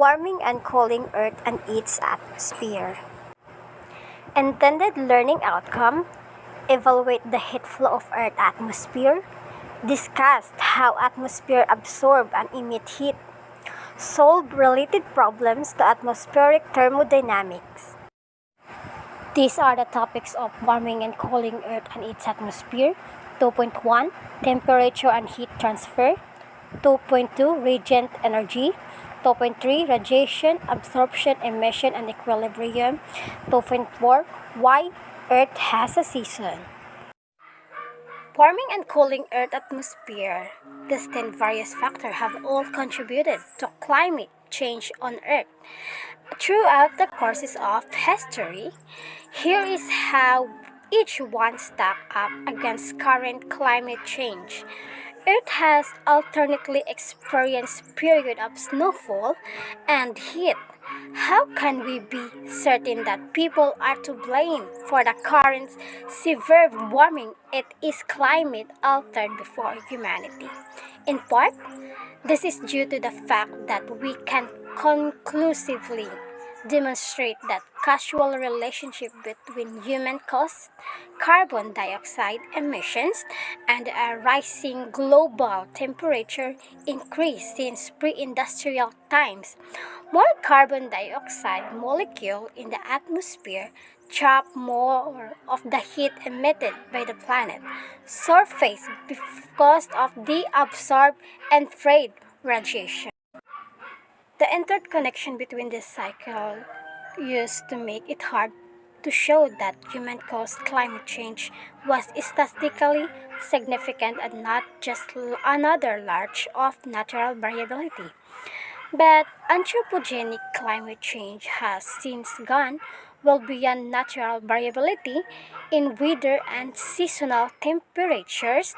Warming and cooling Earth and its atmosphere. Intended learning outcome: evaluate the heat flow of Earth atmosphere, discuss how atmosphere absorb and emit heat, solve related problems to atmospheric thermodynamics. These are the topics of warming and cooling Earth and its atmosphere. 2.1 Temperature and heat transfer. 2.2 Radiant energy. 2.3 Radiation, absorption, emission, and equilibrium. 2.4 Why Earth has a season. Warming and cooling Earth atmosphere. Distinct various factors have all contributed to climate change on Earth. Throughout the courses of history, here is how each one stack up against current climate change. Earth has alternately experienced periods of snowfall and heat. How can we be certain that people are to blame for the current severe warming? It is climate altered before humanity. In part, this is due to the fact that we can conclusively demonstrate that causal relationship between human-caused carbon dioxide emissions and a rising global temperature increase since pre-industrial times. More carbon dioxide molecules in the atmosphere trap more of the heat emitted by the planet surface because of the absorbed infrared radiation. The interconnection between this cycle used to make it hard to show that human-caused climate change was statistically significant and not just another large of natural variability. But anthropogenic climate change has since gone well beyond natural variability in weather and seasonal temperatures.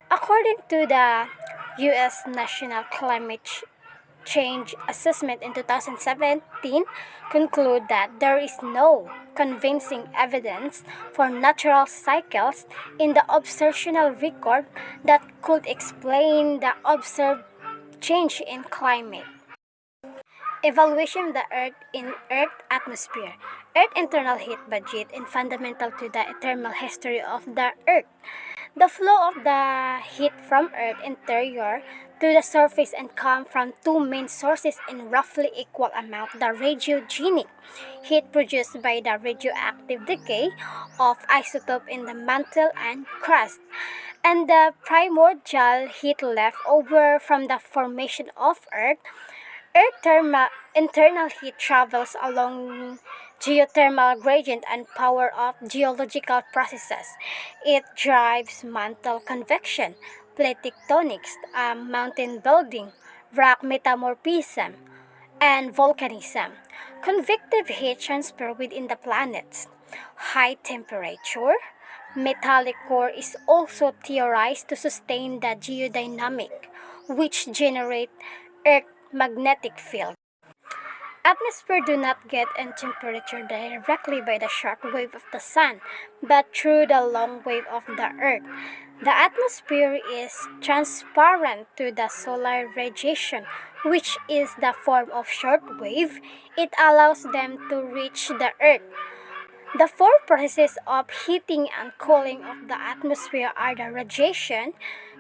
According to the U.S. National Climate Change Assessment in 2017 conclude that there is no convincing evidence for natural cycles in the observational record that could explain the observed change in climate. Evaluation of the Earth in Earth atmosphere. Earth internal heat budget is fundamental to the thermal history of the Earth. The flow of the heat from Earth interior to the surface and come from two main sources in roughly equal amount: the radiogenic heat produced by the radioactive decay of isotope in the mantle and crust, and the primordial heat left over from the formation of Earth. Internal heat travels along geothermal gradient and power of geological processes. It drives mantle convection, plate tectonics, mountain building, rock metamorphism, and volcanism. Convective heat transfer within the planets. High temperature. Metallic core is also theorized to sustain the geodynamic, which generate Earth magnetic field. Atmosphere do not get in temperature directly by the short wave of the sun, but through the long wave of the Earth. The atmosphere is transparent to the solar radiation, which is the form of short wave. It allows them to reach the Earth. The four processes of heating and cooling of the atmosphere are the radiation,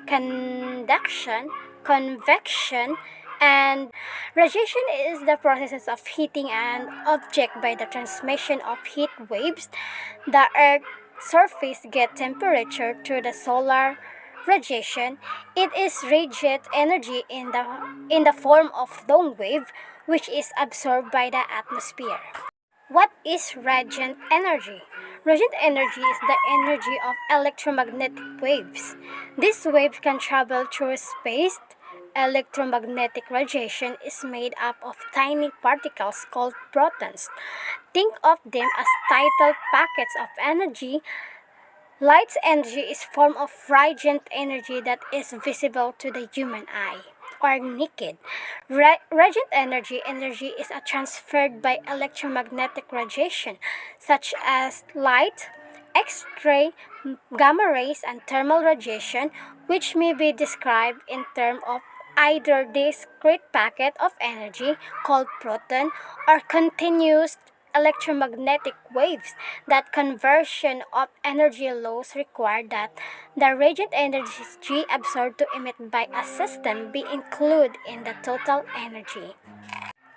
conduction, convection, and radiation is the process of heating an object by the transmission of heat waves. The Earth's surface gets temperature through the solar radiation. It is radiant energy in the form of long wave, which is absorbed by the atmosphere. What is radiant energy? Radiant energy is the energy of electromagnetic waves. These waves can travel through space. Electromagnetic radiation is made up of tiny particles called protons. Think of them as tidal packets of energy. Light's energy is a form of radiant energy that is visible to the human eye, or naked. Radiant energy is transferred by electromagnetic radiation, such as light, X-ray, gamma rays, and thermal radiation, which may be described in terms of either discrete packet of energy called proton or continuous electromagnetic waves. That conversion of energy laws require that the radiant energy absorbed to emit by a system be included in the total energy.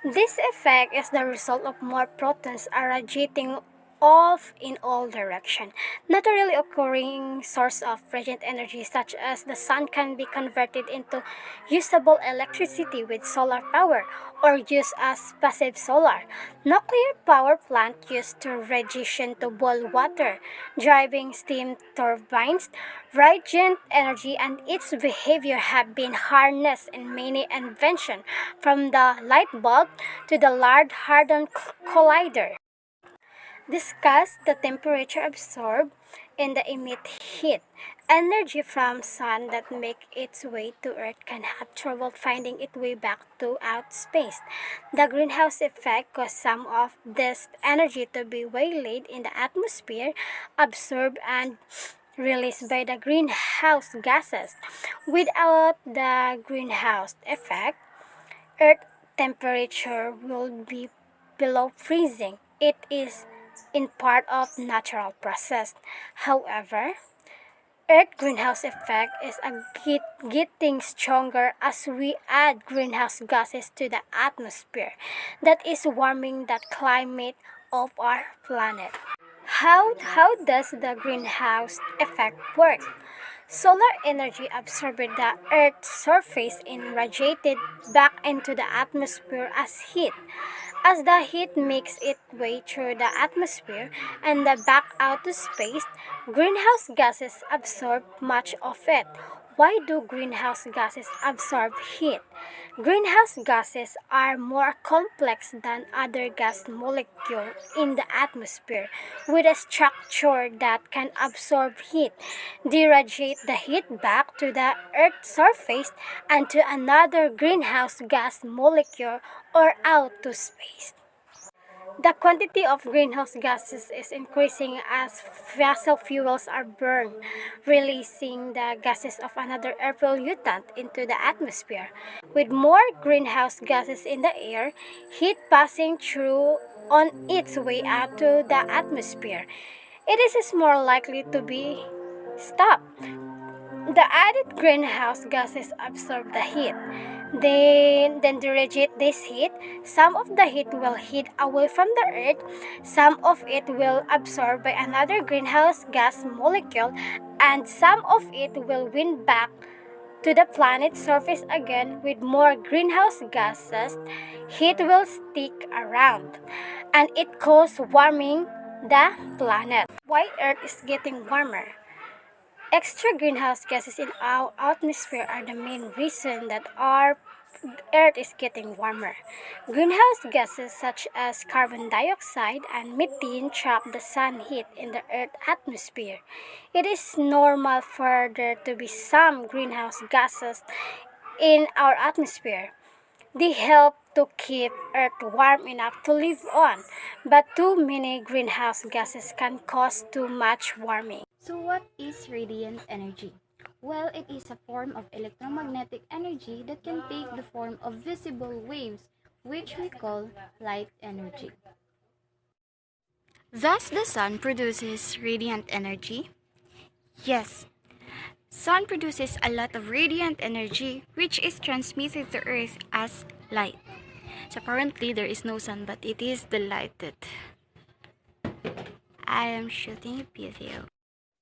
This effect is the result of more protons radiating off in all directions. Naturally occurring source of radiant energy such as the sun can be converted into usable electricity with solar power or used as passive solar. Nuclear power plant used to radiation to boil water, driving steam turbines. Radiant energy and its behavior have been harnessed in many inventions, from the light bulb to the Large Hadron Collider. Discuss the temperature absorbed in the emit heat. Energy from sun that make its way to Earth can have trouble finding its way back to out space. The greenhouse effect causes some of this energy to be waylaid in the atmosphere, absorbed and released by the greenhouse gases. Without the greenhouse effect, Earth temperature will be below freezing. It is in part of natural process. However, Earth greenhouse effect is getting stronger as we add greenhouse gases to the atmosphere. That is warming the climate of our planet. How does the greenhouse effect work? Solar energy absorbed the Earth's surface and radiated back into the atmosphere as heat. As the heat makes its way through the atmosphere and back out to space, greenhouse gases absorb much of it. Why do greenhouse gases absorb heat? Greenhouse gases are more complex than other gas molecules in the atmosphere, with a structure that can absorb heat. They radiate the heat back to the Earth's surface and to another greenhouse gas molecule or out to space. The quantity of greenhouse gases is increasing as fossil fuels are burned, releasing the gases of another air pollutant into the atmosphere. With more greenhouse gases in the air, heat passing through on its way out to the atmosphere, it is more likely to be stopped. The added greenhouse gases absorb the heat. Then they radiate this heat. Some of the heat will heat away from the Earth. Some of it will absorb by another greenhouse gas molecule, and some of it will wind back to the planet's surface again with more greenhouse gases. Heat will stick around, and it causes warming the planet. Why Earth is getting warmer? Extra greenhouse gases in our atmosphere are the main reason that our Earth is getting warmer. Greenhouse gases such as carbon dioxide and methane trap the sun heat in the Earth's atmosphere. It is normal for there to be some greenhouse gases in our atmosphere. They help to keep Earth warm enough to live on, but too many greenhouse gases can cause too much warming. So what is radiant energy? Well, it is a form of electromagnetic energy that can take the form of visible waves, which we call light energy. Thus, the sun produces radiant energy? Yes. Sun produces a lot of radiant energy which is transmitted to Earth as light. So apparently there is no sun, but it is the light that I am shooting a video.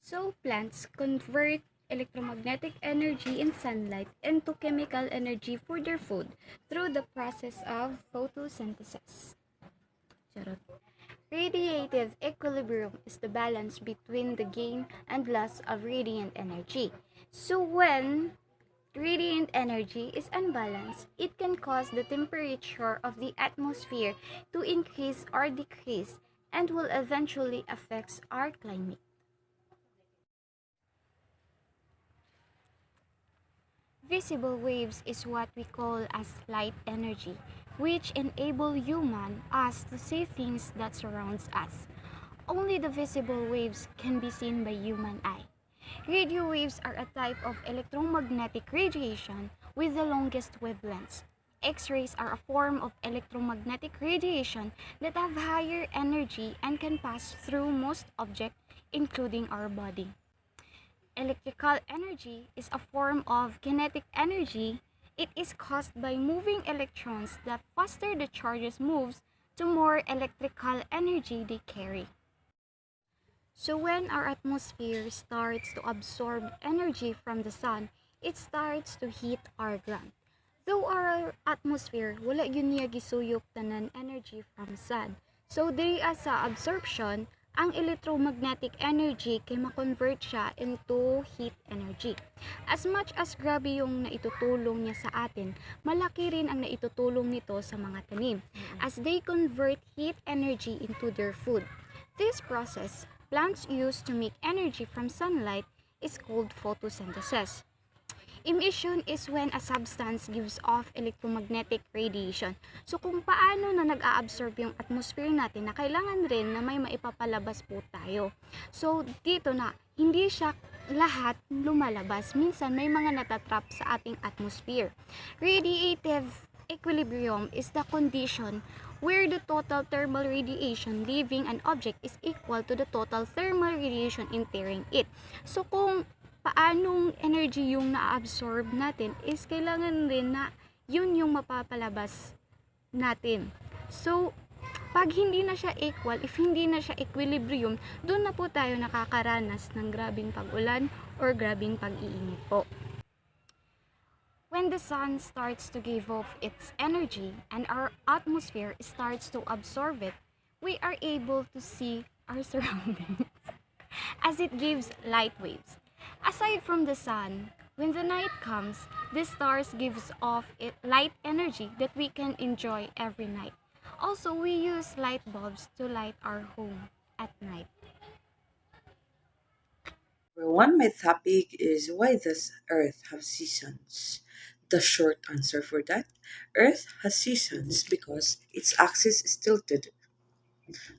So plants convert electromagnetic energy in sunlight into chemical energy for their food through the process of photosynthesis. Charot. Radiative equilibrium is the balance between the gain and loss of radiant energy. So when radiant energy is unbalanced, it can cause the temperature of the atmosphere to increase or decrease and will eventually affect our climate. Visible waves is what we call as light energy, which enable us to see things that surrounds us. Only the visible waves can be seen by human eye. Radio waves are a type of electromagnetic radiation with the longest wavelengths. X-rays are a form of electromagnetic radiation that have higher energy and can pass through most objects, including our body. Electrical energy is a form of kinetic energy. It is caused by moving electrons. The faster the charges moves, the more electrical energy they carry. So when our atmosphere starts to absorb energy from the sun, it starts to heat our ground. Though our atmosphere, wala yun niya gisuyop tanan energy from sun. So diri sa absorption, ang electromagnetic energy kay ma-convert siya into heat energy. As much as grabe yung naitutulong niya sa atin, malaki rin ang naitutulong nito sa mga tanim as they convert heat energy into their food. This process plants use to make energy from sunlight is called photosynthesis. Emission is when a substance gives off electromagnetic radiation. So kung paano na nag-a-absorb yung atmosphere natin na kailangan rin na may maipapalabas po tayo. So dito na, hindi siya lahat lumalabas. Minsan may mga natatrap sa ating atmosphere. Radiative equilibrium is the condition where the total thermal radiation leaving an object is equal to the total thermal radiation entering it. So kung paanong energy yung na-absorb natin is kailangan rin na yun yung mapapalabas natin. So, pag hindi na siya equal, if hindi na siya equilibrium, doon na po tayo nakakaranas ng grabing pag-ulan or grabing pag-iinit po. When the sun starts to give off its energy and our atmosphere starts to absorb it, we are able to see our surroundings as it gives light waves. Aside from the sun, when the night comes, the stars gives off light energy that we can enjoy every night. Also, we use light bulbs to light our home at night. One myth topic is why does Earth have seasons? The short answer for that, Earth has seasons because its axis is tilted.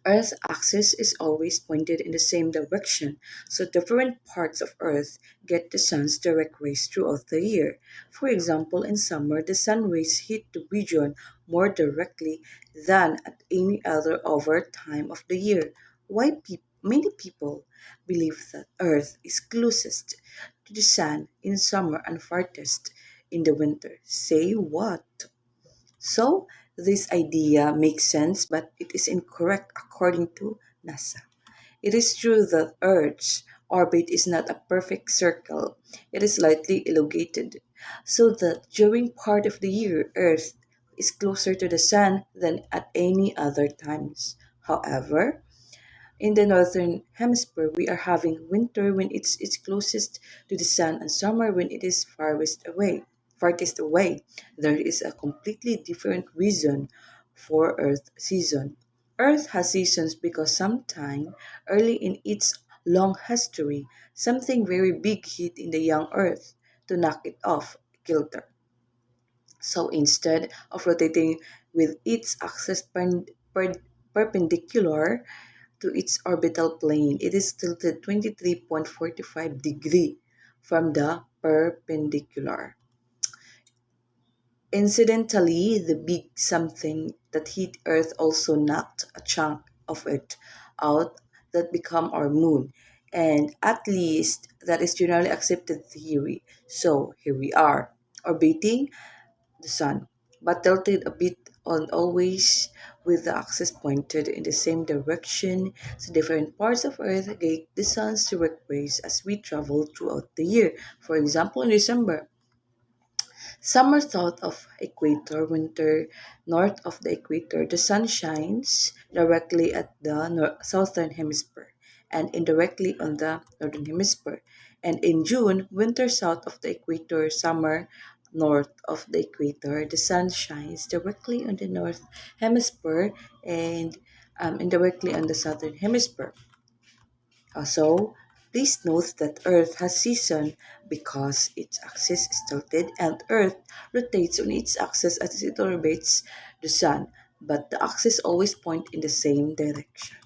Earth's axis is always pointed in the same direction, so different parts of Earth get the sun's direct rays throughout the year. For example, in summer, the sun rays hit the region more directly than at any other over time of the year. Many people believe that Earth is closest to the sun in summer and farthest in the winter. Say what? So, this idea makes sense, but it is incorrect according to NASA. It is true that Earth's orbit is not a perfect circle, it is slightly elongated, so that during part of the year, Earth is closer to the Sun than at any other times. However, in the northern hemisphere, we are having winter when it's closest to the sun and summer when it is farthest away. There is a completely different reason for Earth season. Earth has seasons because sometime early in its long history, something very big hit in the young Earth to knock it off kilter. So instead of rotating with its axis perpendicular to its orbital plane, it is tilted 23.45 degree from the perpendicular. Incidentally, the big something that hit Earth also knocked a chunk of it out that become our moon. And at least that is generally accepted theory. So here we are, orbiting the sun, but tilted a bit on always with the axis pointed in the same direction, so different parts of Earth get the sun's direct rays as we travel throughout the year. For example, in December, summer south of equator, winter north of the equator, the sun shines directly at the southern hemisphere and indirectly on the northern hemisphere. And in June, winter south of the equator, summer north of the equator, the sun shines directly on the north hemisphere and indirectly on the southern hemisphere. Also, please note that Earth has season because its axis is tilted and Earth rotates on its axis as it orbits the Sun, but the axis always point in the same direction.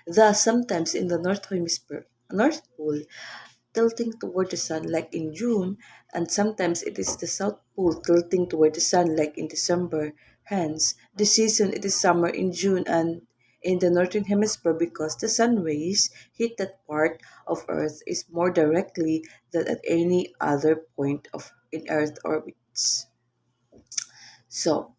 Thus, sometimes in the North Hemisphere, North Pole, tilting toward the sun like in June, and sometimes it is the South Pole tilting toward the sun like in December. Hence, the season it is summer in June and in the northern hemisphere because the sun rays hit that part of Earth is more directly than at any other point of in Earth orbits. So,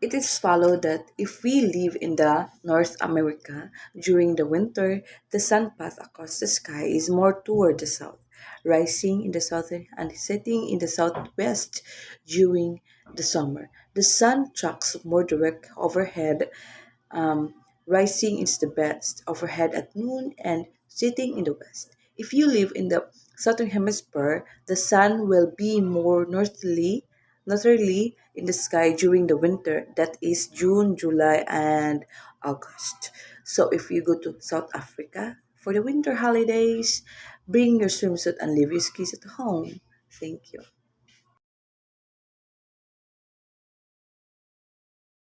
it is followed that if we live in the North America during the winter, the sun path across the sky is more toward the south, rising in the southern and setting in the southwest during the summer. The sun tracks more direct overhead, um, rising is the best overhead at noon and setting in the west. If you live in the southern hemisphere, the sun will be more northerly in the sky during the winter, that is June, July, and August. So if you go to South Africa for the winter holidays, bring your swimsuit and leave your skis at home. Thank you.